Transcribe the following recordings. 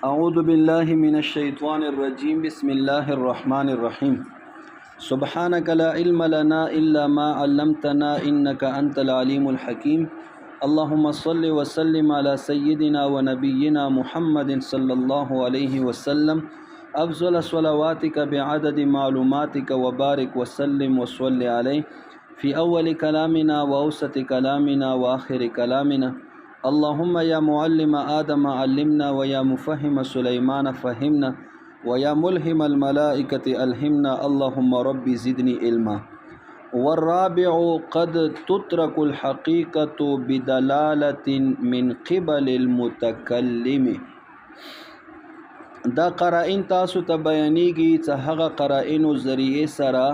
أعوذ بالله من الشيطان الرجيم بسم الله الرحمن الرحيم سبحانك لا علم لنا إلا ما علمتنا إنك أنت العليم الحكيم اللهم صل وسلم على سيدنا ونبينا محمد صلى الله عليه وسلم أفضل صلواتك بعدد معلوماتك وبارك وسلم وصل عليه في أول كلامنا وأوسط كلامنا وآخر كلامنا اللهم يا معلم آدم علمنا ويا مفهم سليمان فهمنا ويا ملهم الملائكة ألهمنا اللهم ربي زدني علما. والرابع قد تترك الحقيقة بدلالة من قبل المتكلم. دا قرائن تاسو ته بیانېږي چې هغه قرائنو ذریعے سره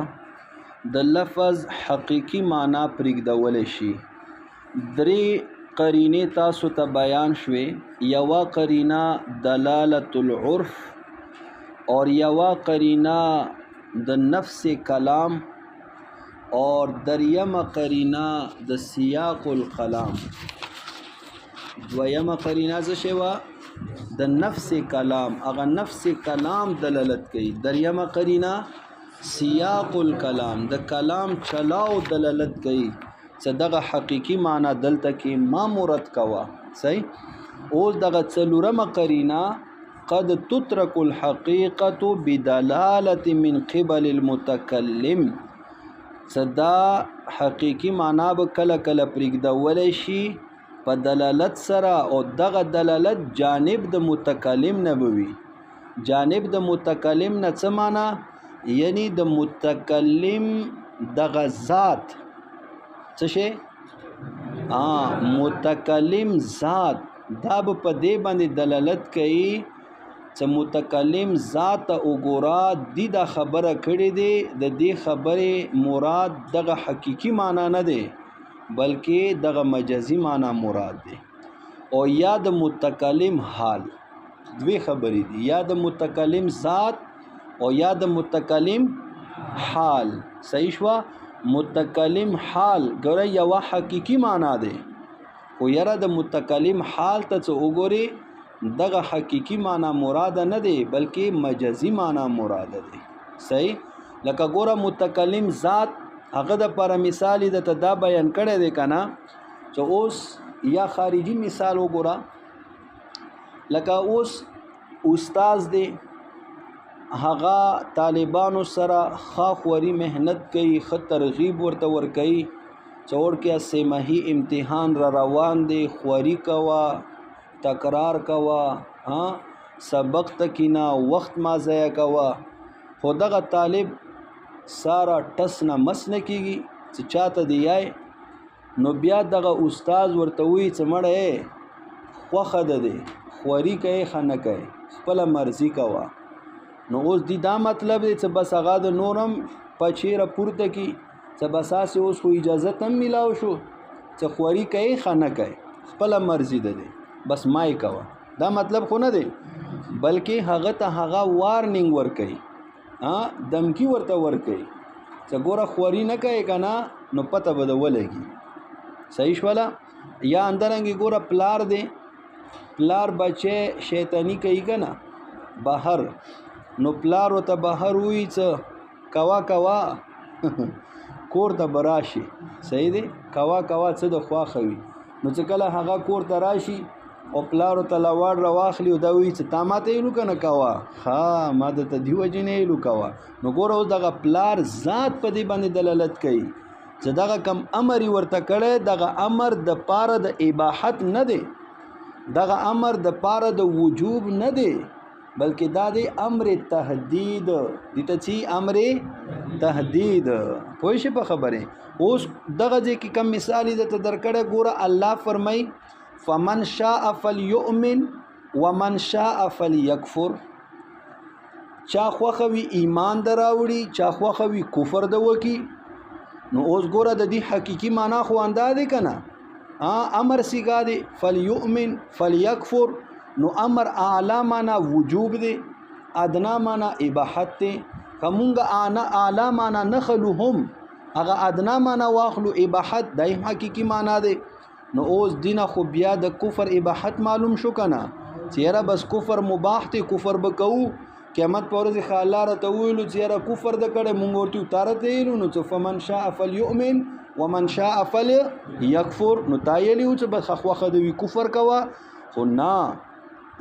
د لفظ حقیقی معنی پرېږدولی شي. درې قرینه تاسو ته بیان شوې، یوه قرینه دلالت العرف اور یوه قرینه د نفس کلام اور دریمه قرینه د سیاق الکلام. دویمه قرینه څه شوه؟ د نفس کلام، هغه نفس کلام دلالت کوي. دریمه قرینه سیاق الکلام، د کلام چلاو دلالت کوي چې دغه حقیقی معنی دلته کې ما مراد کوا. صحیح. اوس دغه څلورمه قرینه قد تترك الحقیقة بدلالة من قبل المتکلم، چې دا حقیقی معنی به کله کله پرېږدولی شي په دلالت سره، او دغه دلالت جانب د متکلم نه به وي. جانب د متکلم نه څه معنی؟ یعنی د متکلم دغه ذات څه شي؟ متکلم ذات دا به په دې باندې دلالت کوي چې متکلم ذات وګوره دی دا خبره کړې دی، د دې خبرې مراد دغه حقیقی معنی نه دی بلکې دغه مجازي معنی مراد دی. او یا د متکلم حال، دوی خبرې دي، یا د متکلم ذات او یا د متکلم حال. صحیح شوه؟ متکلم حال ګوره یوه حقیقی معنی دی، خو یاره د متکلم حال ته څه وګوري دغه حقیقی معنی مراد نه دی بلکې مجازي معنی مراد دی. صحیح. لکه ګوره متکلم ذات هغه د پر مثال د ته دا بیان کړی دی کنه، چې اوس یا خارجي مثال وګوره، لکه اوس استاد دی، هغه طالبانو سره خاخوري محنت کوي، ښه ترغیب ورته ورکوي چې وړکیه سیمهي امتحان را روان دی، خواري کوه، تکرار کوه، سبق ته کینه، وخت ما ضایع کوه. خو دغه طالب ساره ټس نه مس نه کیږي چې چاته دی یای، نو بیا دغه استاد ورته وایي چې مړه خوښه ده دی، خواري کوي ښه نه کوي، خپله مرضي کوه. نو اوس دی دا مطلب دی چې بس هغه د نورم پچیره پورته کی چې بس هسې اوس خو اجازت هم میلاو شو چې خواري کوي ښه نه کوي، خپله مرضي ده دی، بس مای کوه. دا مطلب خو نه دی بلکې هغه ته هغه وارننګ ورکوي، دمکی ورته ورکوي چې ګوره خواري نه کوي که نه نو پته به د ولګي. صحیح شوله؟ یا اندرنګې ګوره پلار دی، پلار بچی شیطانی کوي که نه بهر، نو پلار ورته بهر وایي چې کوا کوا کور ته به راشي. صحیح دی؟ کوا کوا څه د خواښه وي. نو چې کله هغه کور ته راشي او پلار ورته لواړ راواخلي او دا وایي چې تا ما ته ویلو که نه کوا، ښه ما درته دې وجې نه ویلو کوا. نو ګوره اوس دغه پلار ذات په دې باندې دلالت کوي چې دغه کم امر یې ورته کړی دغه امر د پاره د اباحت نه دی، دغه امر د پاره د وجوب نه دی بلکې دا دی امر تهدید. دې ته چې امر تهدید. پوه شئ په خبرې؟ اوس دغه ځای کې کم مثال یې درته درکړی. ګوره الله فرمایي فمن شاء فلیؤمن ومن شاء فلیکفر. چا خوښه وي ایمان د راوړي، چا خوښه وي کفر د وکي. نو اوس ګوره د دې حقیقي معنا خو اندا دی که نه؟ امر سیګا دی فلیؤمن فلیکفر. نو امر اعلی معنا وجوب دی، ادنا معنا اباحت دی. کمونگا اعلی معنا نخلو هم هغه ادنا معنا واخلو اباحت، دایم حقیقی معنا دی. نو اوس دینه خو بیا د کفر اباحت معلوم شو کنه. چیرې بس کفر مباح ته کفر بکو قیامت پر ورځ خالار ته ویلو چیرې کفر د کړه مونږ ورته اتارته ویلو نو فمن شاء فليؤمن ومن شاء فليكفر نو تایلیو چې بس خوخه د کفر کوا خو نه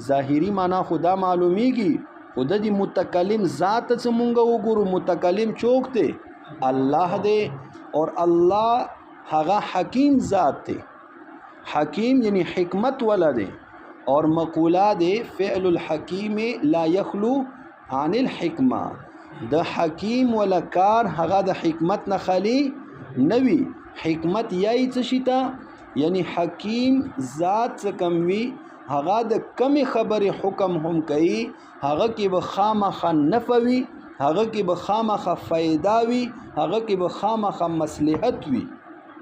ظاهری معنا خدا معلومیږي خدا دی متکلم ذات سے مونږ وګورو متکلم چوک ته الله دے اور الله هغه حکیم ذات ته حکیم یعنی حکمت والا دے اور مقوله دے فعل الحکیم لا یخلو عن الحکمه د حکیم ولا کار هغه د حکمت نه خالی نوی حکمت یای څه شتا یعنی حکیم ذات څخه کم وی هغه د کمی خبره حکم هم کوي هغه کې به خامخ نفوي هغه کې به خامخ فائدہ وي هغه کې به خامخ مصلحت وي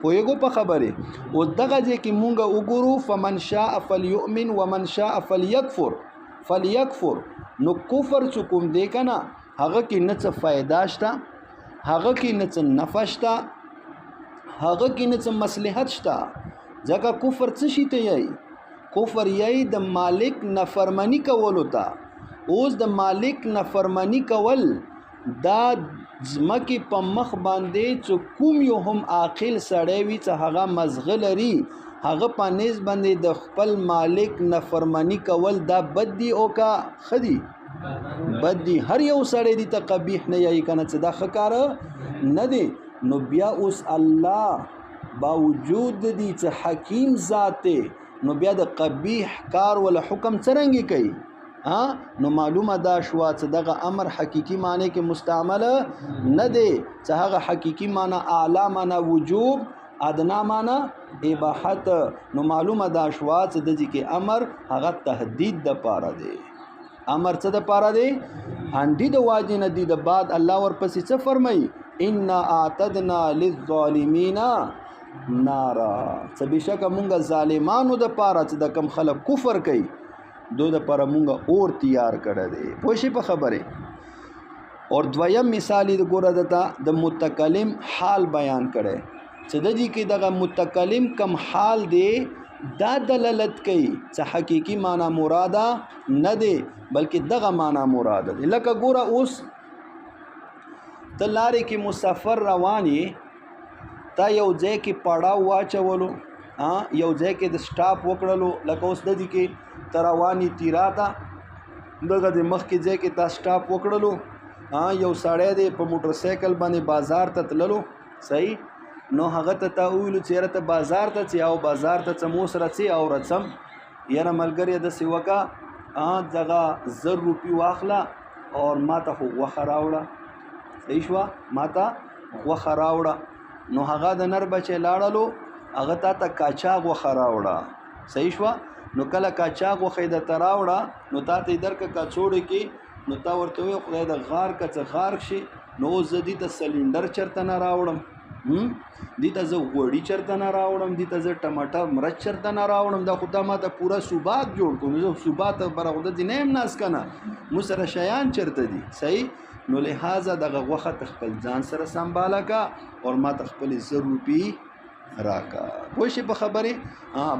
پوهیږو په خبره او دغه چې مونږ وګورو فمن شاء فليؤمن ومن شاء فليكفر نو کفر چکم دی کنه هغه کې نه څه فائدہ شته هغه کې نه څه نفع شته هغه کې نه څه مصلحت شته ځکه کفر څه شي ته یی کفر یی د مالک نافرمانی کول وتا اوس د مالک نافرمانی کول دا ځمکې په مخ باندې چې کوم یو هم عاقل سړی وي چې هغه مزغه لري هغه په نس باندې د خپل مالک نافرمانی کول دا بد دی او کا خدي بد دی هر یو سړی دی ته قبیح نه یی کنه چې دا خکاره نه دی نو بیا اوس الله باوجود دی چې حکیم ذات نو بیا د قبیح کار ولا حکم څرنګه کوي نو معلومه دا شوا چې دغه امر حقيقي معنی کې مستعمل نه دی چې هغه حقيقي معنی اعلی معنی وجوب ادنا معنی اباحت نو معلومه دا شوا چې د دې کې امر هغه تهدید د پاره دی امر څه د پاره دی هندي د واجب نه دی د بعد الله ورپسې څه فرمایي ان اعتدنا للظالمین نارا څه بشک مونږه ظالمانو د پاره چې د کم خلک کفر کوي دو د پر مونږه اور تیار کړه دی پوه شي په خبره اور دویم مثال د ګوره دتا د متکلم حال بیان کړي چې د دې کې دغه متکلم کم حال دی دا دلالت کوي چې حقيقي معنی مراده نه دی بلکې دغه معنی مراده دی لکه ګوره اوس تلارې کې مسافر رواني تا یو ځای کې پړاو واچولو یو ځای کې د سټاپ وکړلو لکه اوس د دې کې تروانی تیراتا دغه د مخ کې ځای کې تا سټاپ وکړلو یو سړی دی په موټر سایکل باندې بازار ته تللو صحیح نو هغه ته تا ویلو چیرې ته بازار ته چې او بازار ته څمو سره چې او رسم یاره ملګری د سیوکا دغه 100 روپۍ واخله اور ما ته غوښه راوړه صحیح شو ما ته غوښه راوړه نو هغه د نر بچی لاړلو هغه ته کاچا غوښه راوړه صحیح شو نو کله کاچا غوښه د تراوړه نو تا ته درک کڅوړې کې نو تا ورته وي خدای د غار کڅ غار شي نو زدي ته سلندر چرته نه راوړم دي ته زه غوړی چرته نه راوړم دي ته زه ټماټر مرچ چرته نه راوړم دا خدای ما ته پورا صوبات جوړ کوم زه صوبات پر خدای دې نیم ناس کنه مو سره شیان چرته دي صحیح نو لہذا دغه غوښه خپل ځان سره سنباله کا اور ما ته خپل 100 روپۍ راکا پوه شي په خبره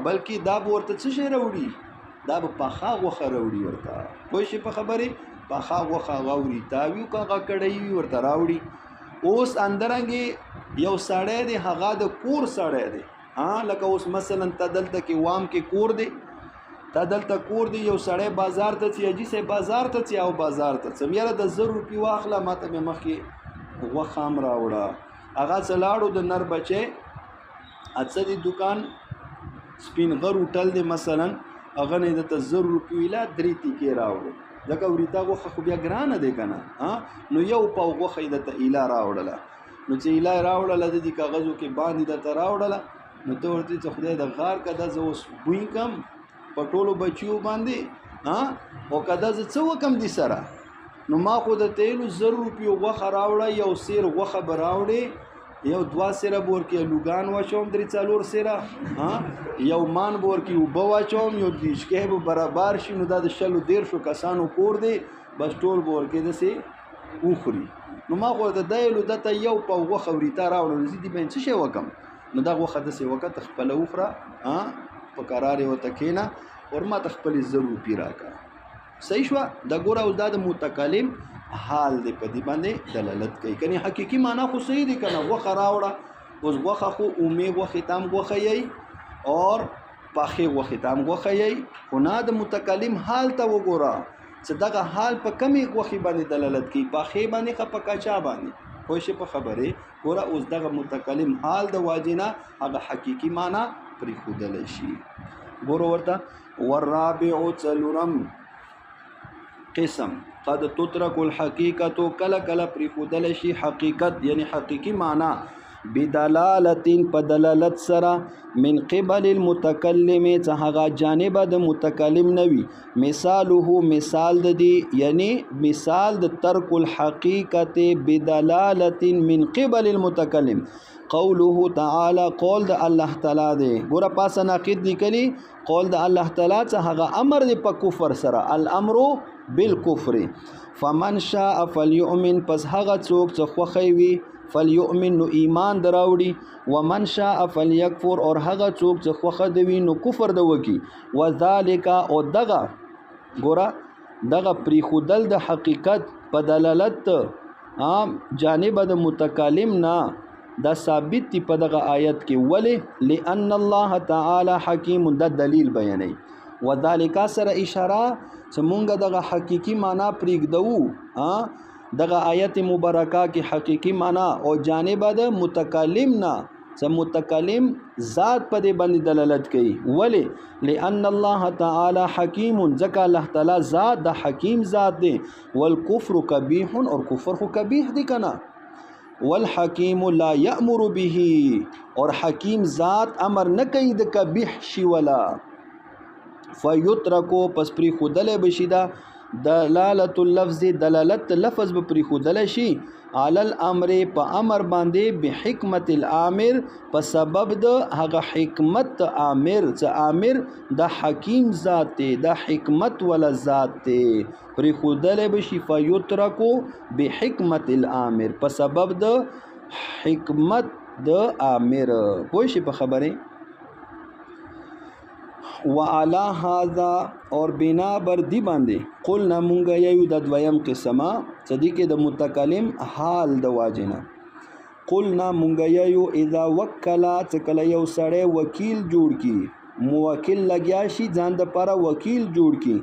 بلکې دا ورته څه شي راوړي دا په پخا غوښه راوړي ورته پوه شي په خبره پخا غوښه غوړي تاویو کا کړی ورته راوړي اوس اندرنګي یو سړی دی هغه د کور سړی دی لکه اوس مثلا تدلته کې وام کې کور دی تدلته کور دی یو سړی بازار ته چې اجي سه بازار ته چې او بازار ته سمیره د 100 روپۍ واخله ماته مخ کې غوښه هم راوړه هغه څلاړو د نر بچي اڅه دی دکان سپین غر هوټل دی مثلا هغه نه د 100 روپۍ لا درې تیکې راوړو ځکه ورته غوښه خو بیا ګرانه دی کنه نو یو په غوښه د ایلا راوړله نو چې ایلا راوړله د دې کاغذو کې باندې د راوړله نو ته ورته چې خدای د غار کده ز اوس بوې کم پټولو بچیو باندې او کده ز څه وکم دي سره نو ما خو د تیلو 100 روپۍ غوښه راوړه یو سیر غوښه براوړې یو 2 سره بور کې لوګان واچوم 3-4 سره یو مان بور کې وبو واچوم یو دیشکه به برابر شي نو د شلو 150 کسانو کور دی بس ټول بور کې دسي اوخري نو ما خو د دایلو دته یو په غوښه وريتا راوړل زیدي بین څه شي وکم نو دا غوښه دسي وخت خپل اوخره په قرار وته کینا اور ما ته خپل 100 روپۍ راکړه صحیح شو د ګوره اوس دا د متکلم حال دی په دې باندې دلالت کوي کني حقيقي معنا خو صحیح دی کنه وخه راوړه اوس وخه خو اومه وخه تام وخه یې اور پاخه وخه تام وخه یې خو نه د متکلم حال ته وګوره چې دغه حال په کمی وخه باندې دلالت کوي پاخه باندې خپکاچا باندې خو شي په خبره ګوره اوس دغه متکلم حال د واجنه هغه حقيقي معنا پرې خودل شي ګوره ورته والرابع تلرم قسم قد تترك الحقيقه کله کله پرې خودل شي حقیقت یعنی حقيقي معنا بدلالت بدلالت سره من قبل المتکلم څخه جانب د متکلم نوي مثاله مثال د دی یعنی مثال د ترک الحقیقه بدلالت من قبل المتکلم قوله تعالی قول د الله تعالی دی ګوره پاسه ناقید لیکلی قول د الله تعالی څخه امر دی په کفر سره الامر بالکفر فمن شاء فليؤمن پس هغه څوک چې خوښي وي فليؤمن نو ایمان دراوړي ومن شاء فليكفر اور هغه څوک چې خوښه دوي نو کفر د وکي وذالک او دغه ګوره دغه پری خودل د حقیقت په دلالت عام جانب د متکلم نه دا ثابت دی په دغه آیت کې ولی لئن الله تعالی حکیم د دلیل بیانوي وذالک سره اشاره چې مونږ دغه حقيقي معنا پرېږدو دغه آیت مبارکه کې حقيقي معنا او جانب د متکلم نه چې متکلم ذات په دې باندې دلالت کوي ولی لئن الله تعالی حکیم ځکه الله تعالی ذات د حکیم ذات دی والکفر قبیح اور کفر خو قبیح دی کنه والحکیم لا یأمر به اور حکیم ذات امر نه کوي د قبیح شی ولا فیترکو پس پری خودل بشیدا دلالت اللفظ دلالت لفظ به پری خودل شي علی الامر په امر باندې بحکمت الامر په سبب د هغه حکمت امر چې امر د حکیم ذات دی د حکمت ولا ذات دی پری خودل بشي فیترکو بحکمت الامر په سبب د حکمت د امر پوه شي په خبره وعلى هذا اور بنا بر دی باندې قلنا مونږ یو د دویم قسمه صدیق د متکلم حال د واجنه قلنا مونږ یو اذا وکلا تکل یو سړی وکیل جوړ کی موکل لګیا شي ځان د پر وکیل جوړ کی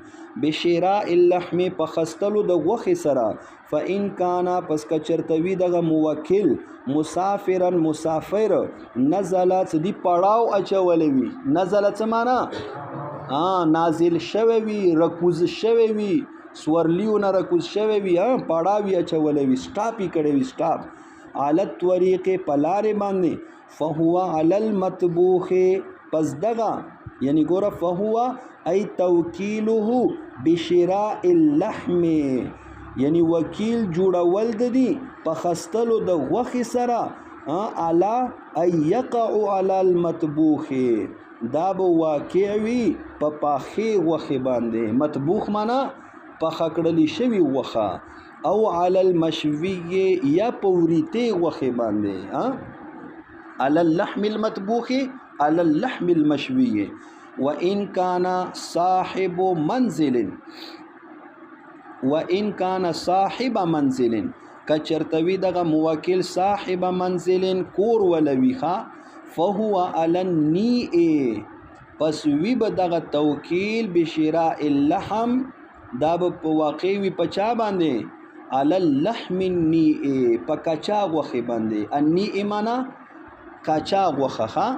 بشراء اللحم په خستلو د غوخي سره فإن کانا پس کا چرتوی دغه موکل مسافرن مسافر نزلت دی پړاو اچولې وی نزلت معنا نازل شوی وی رکوز شوی وی سورلیو نه رکوز شوی وی پړاوی اچولې وی سټاپی کړي وی سټاپ علت طریق پلار باندې فهو علی المطبوخ پس دغه یعنی ګوره فهو ای توکیله بشراء اللحم یعنی وکیل جوړول د دی په خستلو د غوخي سره الا ای یقع علی المطبوخ دا به واقع وي په پاخي غوخي باندې مطبوخ معنا په خکړلی شوی غوخه او علی المشوی یا پوریته غوخي باندې علی اللحم المطبوخ على اللحم المشوي وإن كان صاحب منزل وإن كان صاحب منزل کچرتوی دغه موکل صاحب منزل کور ولویخه فهو على النیء پس وی به دغه توکیل بشراء اللحم دا په واقع وی پچا باندې على اللحم النیء په کچا غوخه باندې النیء معنا کچا غوخه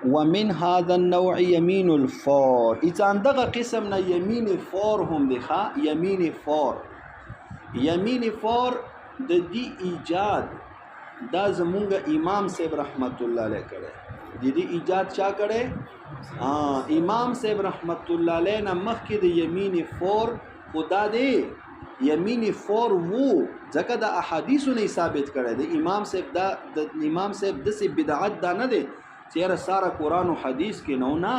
ومن هذا النوع يمين الفور اذا دغه قسم نه يمين فور هم دی ښا يمين فور يمين فور د دې ایجاد دا زمونږ امام صاحب رحمت الله علیه کړه د دې ایجاد چا کړه امام صاحب رحمت الله علیه نه مخکې د يمين فور خدا دی يمين فور وو ځکه د احادیثو نه ثابت کړه د امام صاحب د امام صاحب د سي بدعت دا نه دی چیرې ساره قرآن او حدیث کې نو نه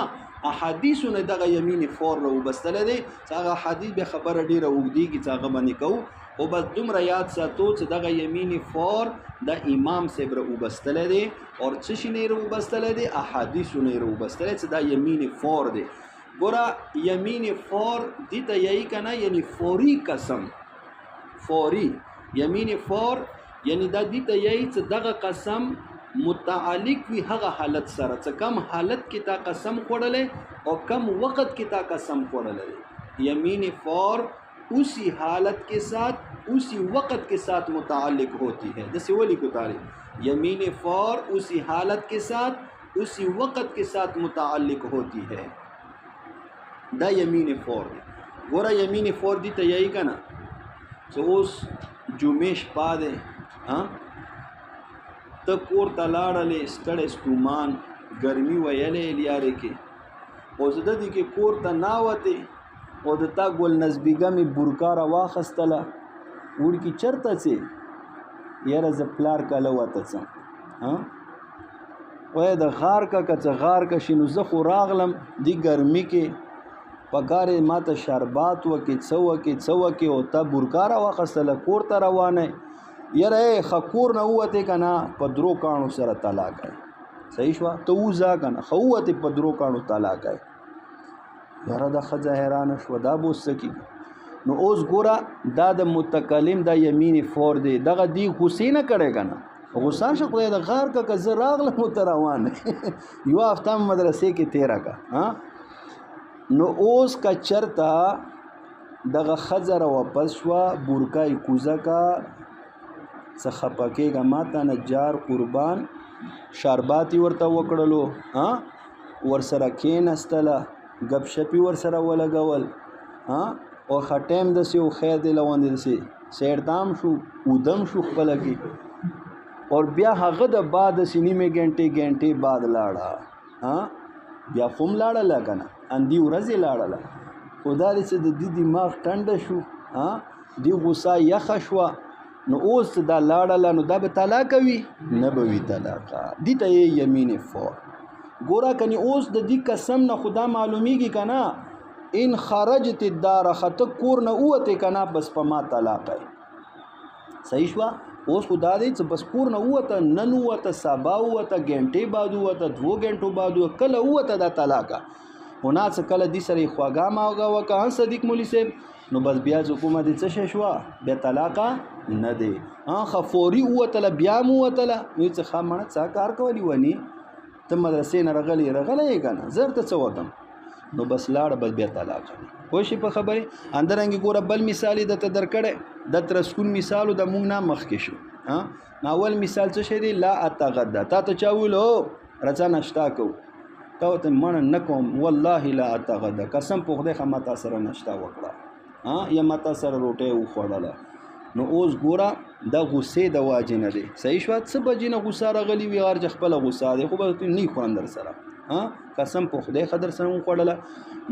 احادیث نه دغه یمین فور رو بستل دي هغه حدیث به خبره ډیره وګدي کی هغه باندې کو او بس دومره یاد ساتو چې دغه یمین فور د امام صاحب رو بستل دي او څه شي نه رو بستل دي احادیث نه رو بستل چې دا یمین فور دي ګوره یمین فور دې ته یی که نه یعنی فوري قسم فوري یمین فور یعنی دا دې ته یی چې دغه قسم متعلق وي هغه حالت سره چې کم حالت کې تا قسم خوړلی او کم وقت کې تا قسم خوړلی یمین فور اسی حالت کے ساتھ اسی وقت کے ساتھ متعلق ہوتی ہے جیسے ولی کو تعریف یمین فور اسی حالت کے ساتھ اسی وقت کے ساتھ متعلق ہوتی ہے دا یمین فور دی گورا یمین فور دی تا یہی کنا سو اس جمعش پا دے تا کور تا لاڑلے ستڑ استومان گرمی ویلے لیارے کے او زده دی که کور تا ناوته او د تا ګل نزبیګه می بورکاره واخستله وړکي چرته څې یاره زه پلار کله وته څم وایه د غار که څه غار که شي نو زه خو راغلم دی ګرمي کې پکار ما ته شربات وکړي څه وکړي او تا بورکاره واخستله کور ته روانه یاره ښه کور نه ووتې که نه په درو کاڼو سره طلاق یې صحیح شوه ته وځه که نه ښه ووتې په درو کاڼو طلاق یې یاره دا ښځه حیرانه شوه دا به اوس څه کېږي نو اوس ګوره دا د متکلم دا یمین فور دی دغه دی غصې نه کړی که نه غصه شه خدای د غار که زه راغلم ورته روان یوه هفته مدرسې کې تېره که نو اوس که چرته دغه ښځه راواپس شوه بورکه یې کوزه که څه خفه کېږه ما ته نه جار قربان شربات یې ورته وکړلو ورسره کېناستله گپ شپی ور سره ولګول او خټیم دسې او خیر دی لوندې دسې سیرتام شو ودم شو خپله کې اور بیا هغه د بعد دسې نیمې ګنټې بعد لاړه بیا خو هم لاړله که نه اندي ورځې لاړله خو دا دی چې د دې دماغ ټنډه شو دی غوسه یخه شوه نو اوس دا لاړله نو دا به طلاق وي نه به وي طلاقه دې ته یې یمین فور ګوره کنی اوس د دې قسم نه خدا معلومیږي که نه ان خرجت الدار خطه کور نه ووتې که نه بس په ما طلاق یې صحیح شوه اوس خو دا دی چې بس کور نه ووته نن ووته سبا ووته ګنټې بعد ووته 2 ګنټو بعد ووته کله ووته دا طلاقه هنا څه کله دې سره یې خواږه ماوږه وکړه صدیق مولي صاحب نو بس بیا حکومت څه شی شوه بیا طلاقه نه دی ښه فوري ووتله بیا م ووتله وایي چې ښه مړه څه کار کولی ونی ته مدرسې نه رغلی یې که نه زه ورته څه وکړم نو بس لاړه بس بیا طلاق پوه شي په خبرې اندرنګې ګوره بل مثال یې درته درکړی د ترسکون مثالو د مونږ نه مخکې شو اول مثال څه شی دی لا اتغدا تا ته چا ویل هو رڅه نشتا کوو تا ورته مړه نه کوم والله لا اتغدا قسم په خدای ښه ما تا سره نشتا وکړه یا ما تا سره روټۍ وخوړله نو اوس ګوره دا غصې د واجې نه دی صحیح شوه څه بجې نه غوسه راغلي وي هر چې خپله غوسه دی خو به نه خورم در سره قسم په خدای ښه در سره وخوړله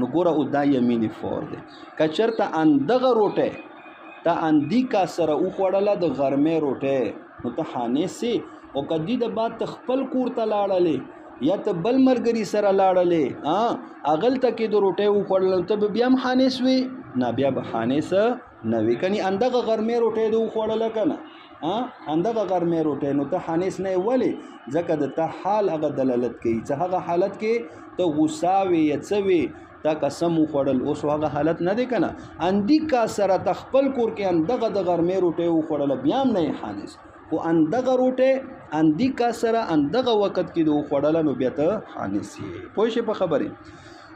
نو ګوره او دا یمین فور دی که چېرته اندغه روټۍ ته اندي کا سره وخوړله د غرمې روټۍ نو ته حانې سې او که دې د بعد ته خپل کور ته لاړلې یا ته بل ملګري سره لاړلې هغلته کې د روټۍ وخوړله ته به بیا هم حانې سوې نه بیا به حانې څه نه وي کني اندغه غرمې روټۍ د وخوړله که نه اندغه غرمې روټۍ نو ته حانیس نه یې ولې ځکه د ته حال هغه دلالت کوي چې هغه حالت کې ته غوسه وې یا څه وې تا قسم وخوړل اوس هغه حالت نه دی که نه اندي کا سره ته خپل کور کې اندغه د غرمې روټۍ وخوړله بیا هم نه یې حانیس خو اندغه روټۍ اندي کا سره اندغه وخت کې د وخوړله نو بیا ته حانیس یې پوه شئ په خبرې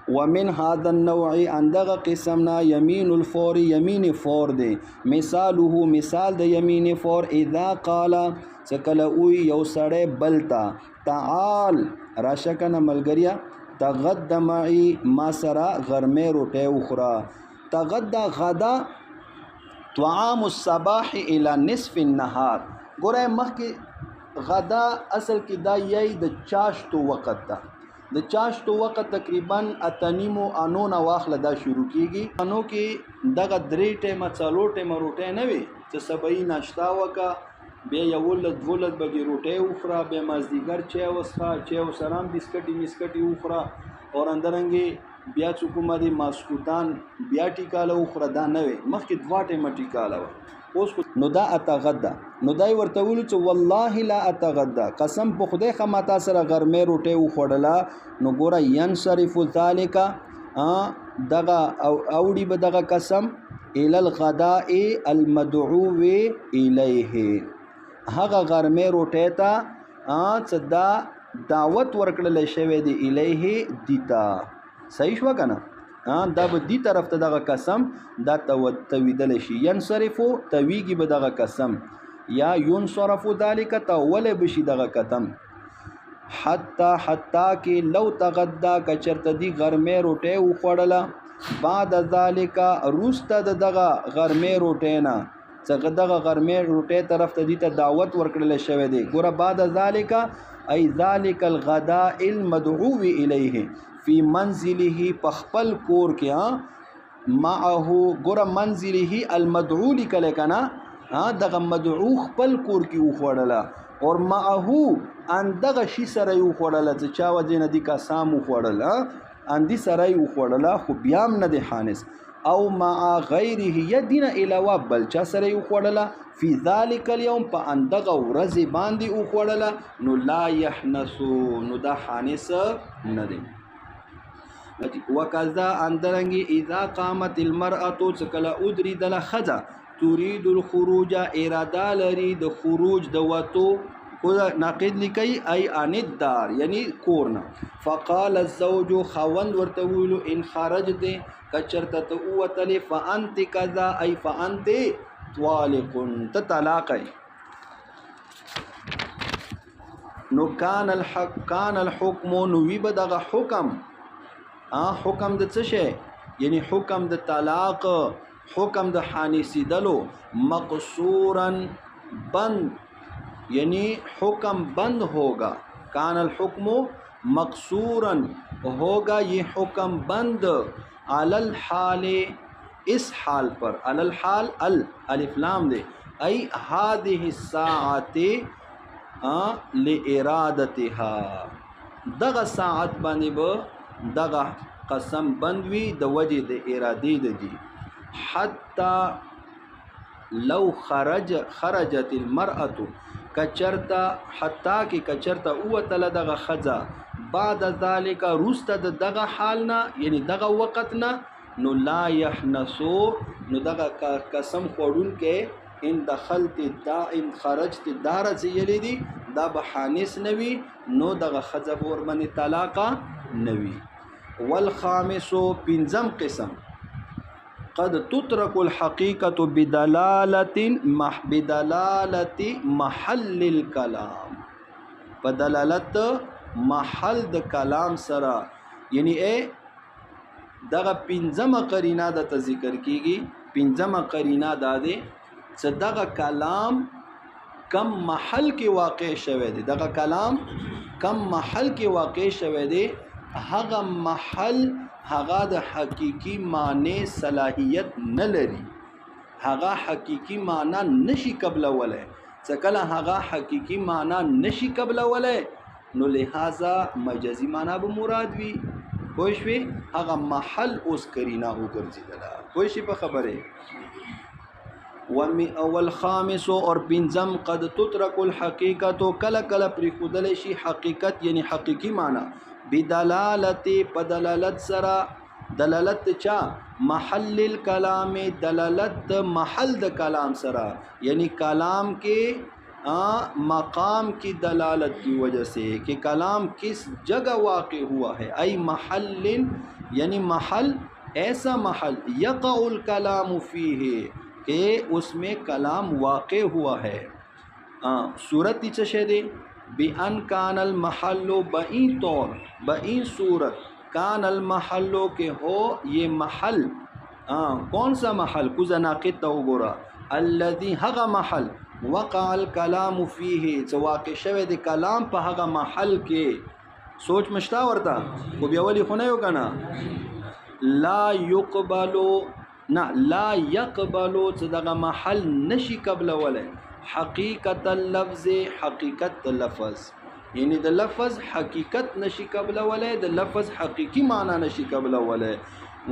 ومن هذا النوع اندغه قسمنا یمین الفور یمین فور دی مثاله مثال د یمین فور اذا قال چکله اوی یو سړی بلتا تعال راشکنه ملګریا تغد معي ما سره غرمې روټۍ وخوره تغدا غدا طعام الصباح الى نصف النهار ګوره مخکې غدا اصل کې دا یی د چاشتو وخت ده د چاشتو وخت تقریبا اتنیمو انو نه واخله دا شروع کیږي انو کې دغه 3 ټیمه 4 ټیمه روټۍ نه وي چې سبعي ناشتا وکړه بیا 11 12 بجې روټۍ وخوره بیا مازدیګر چای وڅښه چای ورسره هم بسکټي وخوره اور اندرنګې بیا چې کومه دی ماسکوتان بیا ټیکاله وخوره دا نه وي مخکې 2 ټیمه ټیکاله وه اوس نو دا اتغدا نو دای ورته ویلو چې والله لا اتغدا قسم په خدای ښه ما تا سره غرمې روټۍ وخوړله نو ګوره ینصرف ذلک دغه اوړي به دغه قسم الى الغداء المدعو الیه هغه غرمه روټه ته صدا دعوت ورکړل شوی دی الیه دیتا صحیح شو کنه دا به دی طرف ته دغه قسم دا تویدل شي ينصرفو تویږي به دغه قسم یا ينصرفو ذالک تول بشي دغه قسم حتی کې لو تغدا کچرته دی غرمه روټه وخوړله بعد ذالک روسته دغه غرمه روټه نه څنګه دغه غرمه روټه طرف ته دی ته دعوت ورکړل شوی دی ګوره بعد ذالک ای ذالک الغداء المدعو الیه فی منزله پخپل کور کې معه ګوره منزله المدعو لیکل کنا دغه مدعو خپل کور کې وخوړله اور معه ان دغه شی سره یو خوړله چې چا وجه نه دی کا سام خوړله ان دی سره یو خوړله خو بیا نه دی خانس او مع غیره یدین علاوه بل چا سره یو خوړله فی ذلک اليوم په اندغه ورځ باندې او خوړله نو لا یحنسو نو دا خانس نه دی وکذا اندرنګي اذا قامت المرأه چکلا ادری دل خذا تريد الخروج اراده لري د خروج د وتو کو ناقد لیکي ای ان الدار یعنی کورنا فقال الزوج خوند ورته ویلو ان خرجت کچرته تو وتل فانت كذا ای فانت طالق تطلاق نو کان الحكم نو وی بدغه حکم حکم د څه شي یعنی حکم د طلاق حکم د حانسی دلو مقصورا بند یعنی حکم بند ہوگا کان الحکم مقصورا ہوگا یہ حکم بند علی الحال اس حال پر علی الحال الف لام دے ای هذه الساعت لارادتها دغه ساعت باندې به دغه قسم بندوي د وجه د ارادې د دي حتی لو خرجت المرأة کچرتا حتی کی کچرتا اوتل دغه خزا بعد ذالک روسته دغه حالنا یعنی دغه وقتنا نو لا يحنسو نو دغه قسم خوړون کې ان دخلت دا ان خرجت دار زیلی دی دا بحانس نوی نو دغه خزا ور باندې طلاق نوی والخامس پنځم قسم قد تترك الحقيقة بدلالة محل الكلام بدلالت محل د کلام سره یعنی دغه پنځمه قرینه د ذکر کیږي پنځمه قرینه دا ده چې دغه کلام کم محل کې واقع شوی دی دغه کلام کم محل کې واقع شوی دی هغه محل هغه د حقیقی معنی صلاحیت نه لري هغه حقیقی معنی نشي قبل وله څکله هغه حقیقی معنی نشي قبل وله نو لہذا مجازی معنی به مراد وي پوه شوي هغه محل اوس کرینا وګرځیدله پوه شي په خبره اول خامس اور پنځم قد تترك الحقیقت کله کله پر خودل شي حقیقت یعنی حقیقی معنی بدلالت بدلالت سرا دلالت چا محل الکلام دلالت محل د کلام سرا یعنی کلام کے مقام کی دلالت کی وجہ سے کہ کلام کس جگہ واقع ہوا ہے ای محل یعنی محل ایسا محل یقع الکلام فیہ کہ اس میں کلام واقع ہوا ہے صورت چشے دے بأن کان المحل بئی طور بئی صورت کان المحل کے ہو یہ محل کون سا محل کزا ناقد تا گورا الذي هغه محل وقع الكلام فيه واقع شوه د کلام په هغه محل کې سوچ مشتا ورتا خو بیا ولی خو نه یو کنه لا يقبلو نه لا يقبلو چې دغه محل نشي قبل ولا حقیقت اللفظ حقیقت لفظ یعنی د لفظ حقیقت نشي قبل ولا د لفظ حقیقی معنی نشي قبل ولا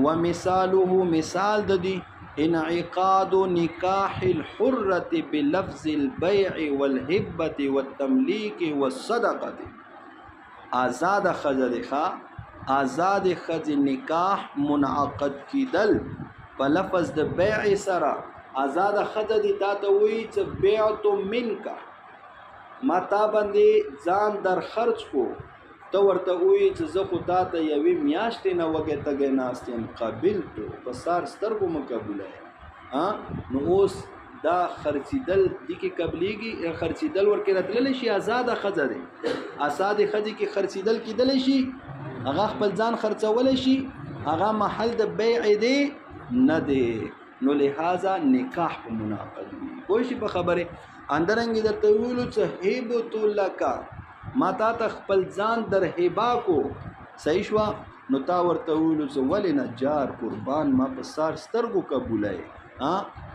ومثاله مثال د دې انعقاد نکاح الحرة بلفظ البيع والهبة والتمليك والصدقة آزاد خزدخا آزاد خځې نکاح منعقد کیدل په لفظ د بیع سره. آزاد خځه دې تا ته وایي چې بیعت منکا، ما تا باندې ځان در خرج کو، ته ورته وایي چې زه خو تا ته یوې میاشتې نه وږی تږی ناست یم، قبلتو په سار سترګو مه قبوله یې. نو اوس دا خرڅېدل دې کې قبلېږي، خرڅېدل ورکې راتللی شي. آزاده ښځه دی، آزادې ښځې کې خرڅېدل کېدلی شي، هغه خپل ځان خرڅولی شي، هغه محل د بیع دی نه دی. نو لہذا نکاح په منعقد وي. پوه شي په خبرې. اندرنګې درته ویلو چې هبت لکه، ما تا ته خپل ځان در هبا کو، صحیح شوه. نو تا ورته ویلو چې ولې نه جار قربان ما په سار سترګو قبوله یې.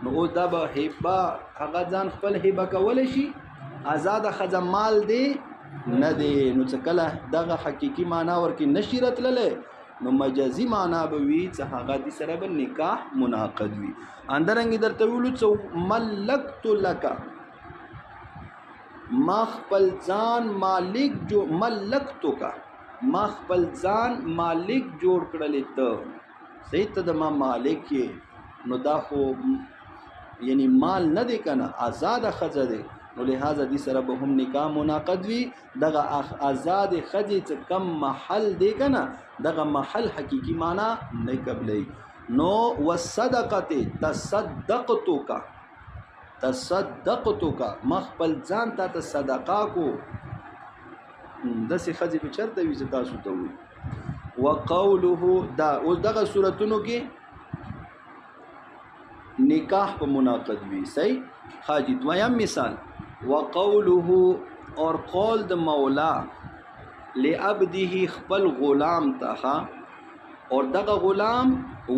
نو اوس دا به هبه هغه ځان خپل هبه کولی شي. آزاده ښځه مال دی نه دی. نو چې کله دغه حقیقي معنا ورکې نشي راتللی، نو مجازي معنا به وي چې هغه دې سره به نکاح منعقد وي. اندرنګې درته ویلو چې ملکت لکه، ما خپل ځان مالک جو ملکتو کا، ما خپل ځان مالک جوړ کړلې ته، صحیح، ته د ما مالک یې. نو دا خو یعنی مال نه دی که نه، آزاده ښځه دی. نو لہذا دې سره به هم نکاح منعقد وي. دغه آزادې ښځې چې کم محل دی که نه، دغه محل حقیقي معنا نه قبلی. نو وصدقت تصدقتو کا، تصدقتو کا، ما خپل ځان ته ته صدقه کو. داسې ښځې به چېرته وي چې تاسو ته وایي. وقوله، دا اوس دغه صورتونو کې نکاح په منعقد وي. صحیح حاجی. دویم مثال وقوله، اور قول د مولا لعبده خپل غلام ته، اور دغه غلام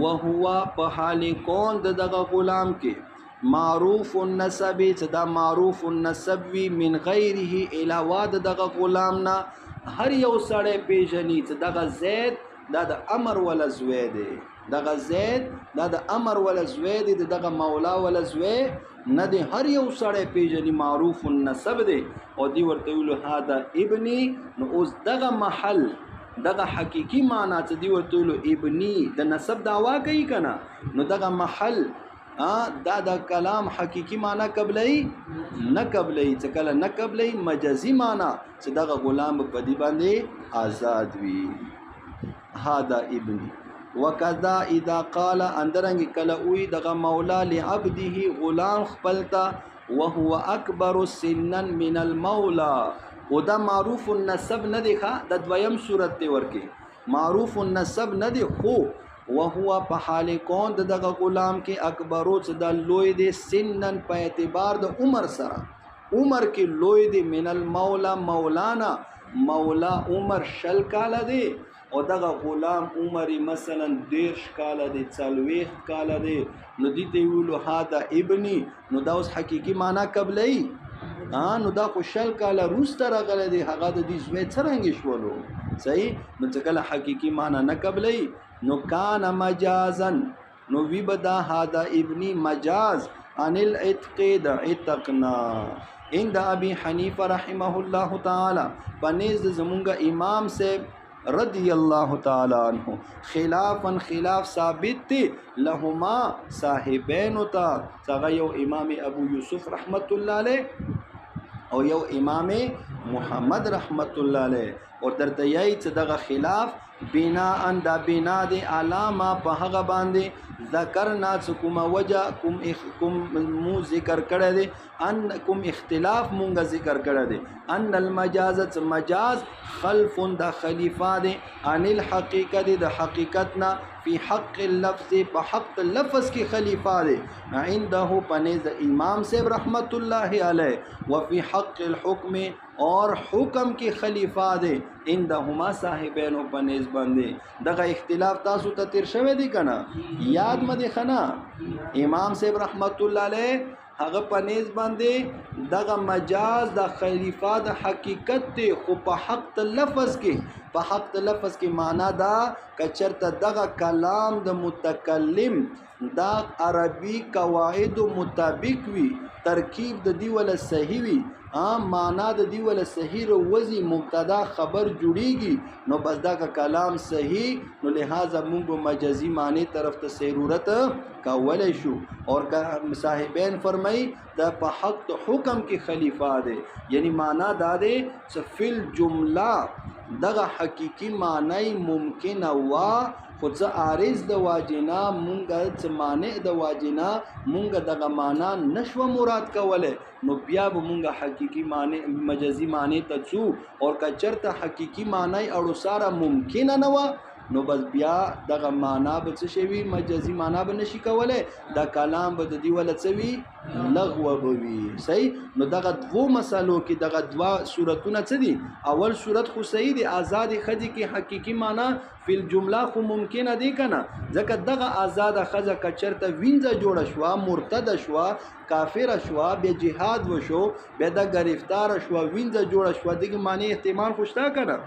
وهو په حال کون د دغه غلام کې معروف النسب، چې دا معروف النسب وي، من غیره علاوه د دغه غلام نه هر یو سړی پیژني چې دغه زید دا د امر ولا زوی دی، دغه زید دا د امر ولا زوی دی، دغه مولا ولا زوی نه دی، هر یو سړی پیژني، معروف النسب دی. او دی ورته ویلو هذا ابني. نو اوس دغه محل دغه حقیقي معنا چې دی ورته ویلو ابني د نسب دعوا کوي که نه، نو دغه محل دا د کلام حقیقي معنا قبلی نه قبلی. چې کله نه قبلی مجازي معنا چې دغه غلام په دې باندې آزاد وي. هذا ابني. وکذا اذا قال، اندرنګ کله وی دغه مولا لعبده غلام خپلتا وهو اکبر سنا من المولا، او دا معروف النسب نه دی ښه، د دویم صورت دی ورکې معروف النسب نه دی، خو وهو په حال کون د دغه غلام کې اکبرو چې دا لوی دی، سنن په اعتبار د عمر سره، عمر کې لوی دی، من المولا مولانا، مولا عمر 60 کاله دی، او دغه غلام عمر مثلا 10 کاله دی، 40 کاله دی. نو دې ته ویلو هذا ابني. نو دا اوس حقیقي معنا قبلی. نو دا خو 60 کاله وروسته راغلی دی، هغه د دې زوی څرنګه شولو. صحیح. نو چې کله حقیقي معنا نه قبلی، نو کان مجازا، نو وی بدا هذا ابني مجاز عن العتق، د عتقنا عند ابي حنیفه رحمه الله تعالی، پنیز زمونږ امام سے رضی اللہ تعالی عنہ، خلافا خلاف ثابت تی لهما صاحبین تا، څنګه یو امام ابو یوسف رحمت الله علیه او یو امام محمد رحمت الله علیه. اور درته یی چې دغه خلاف بنا ان دا بنا دی علامه په هغه باندې ذکرنا چې کومه وجه کوم مو ذکر کړی دی، ان کوم اختلاف مونږه ذکر کړی دی، ان المجازت مجاز خلف د خلیفہ دی، ان الحقیقت د حقیقتنا، فی حق اللفظ په حق لفظ کی خلیفہ دی، عنده پنیز امام صاحب رحمت اللہ علیہ، وفی حق الحکم اور حکم کی خلیفہ دی، عندهما صاحبین و پنیز بندی. دغه اختلاف تاسو ته تیر شوی دی کنه، یاد مده خنا امام صاحب رحمت الله علیه هغه پنیز باندې دغه مجاز د خلیفہ د حقیقت ته، خو په حق لفظ کې په حق د لفظ کې معنا دا کچرته دغه کلام د متکلم دا عربي قواعد مطابق وي ترکیب د دی ول صحیح وي معنا د دی ول صحیح وزي مبتدا خبر جوړیږي نو بس دا کلام صحیح نو لہذا موږ مجازي معنی طرف ته ضرورت کولای شو اور صاحبین فرمای دا په حق د حکم کې خلیفہ دی یعنی معنا دا دی چې فل جمله دغه حقيقي معنی ممکن وا خو څه عارض د واجنا مونږه څه مانع د واجنا مونږه دغه معنا نشو مراد کوله نو بیا به مونږه حقيقي معنی مجازي معنی ته څو او کچرته حقيقي معنی اړو ساره ممکن نه و نو بس بیا دغه معنا به څه شوی مجازي معنا به نشي کوله دا کلام به د دی ول څوي لغو بوي صحیح نو دغه دوه مسالو کې دغه دوا صورتونه څه دي اول صورت خو صحیح دي آزاد خدي کې حقيقي معنا فل جمله خو ممکنه دي کنه ځکه دغه آزاد خزه کچرته وینځه جوړ شو مرتد شو کافر شو به جهاد وشو به د گرفتار شو وینځه جوړ شو دغه معنی احتمال خوشتا کنه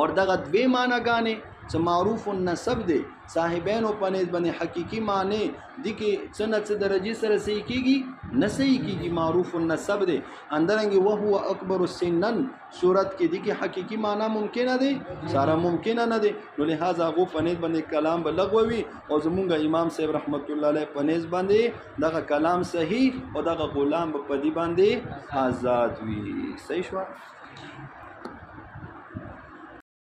اور دغه دوی معنی غانې چې معروف النسب دی صاحبین او پنځ باندې حقيقي معنی دي کې څنګه درجه سره صحیح کیږي نه صحیح کیږي معروف النسب دی اندرنګ او هو اکبر سنن صورت کې دي کې حقيقي معنی ممکن دی سارا ممکن نه دی نو لہذا غو پنځ باندې کلام بلغوي او زمونږ امام صاحب رحمت الله علیه پنځ باندې دغه کلام صحیح او دغه غلام په دې باندې آزاد وي صحیح شو